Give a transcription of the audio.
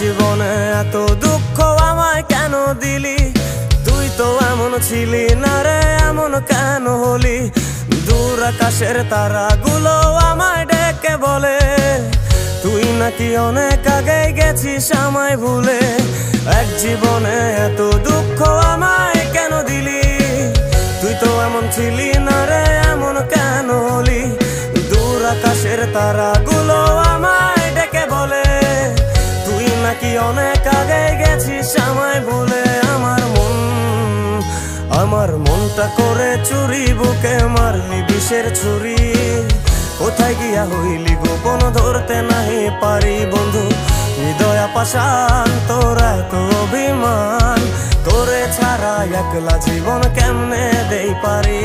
জীবনে এত দুঃখ আমায় কেন দিলি? তুই তো এমন ছিলি না রে, এমন কেন হলি? দূর আকাশের তারাগুলো আমায় ডেকে বলে তুই নাকি অনেক আগে গেছিস আমায় ভুলে। এক জীবনে এত দুঃখ আমায় কেন দিলি? তুই তো এমন ছিলি না রে, এমন কেন হলি? দূর আকাশের তারাগুলো আমায় ডেকে বলে তুই নাকি অনেক আগে গেছিস আমায় ভুলে। আমার মনটা করে চুরি, বুকে মারলি বিষের ছুরি। কোথায় গিয়া হইলি গোপন ধরতে নাহি পারি বন্ধু। হৃদয় পাষাণ তোর এত অভিমান, তোরে ছাড়া একলা জীবন কেমনে দেই পারি?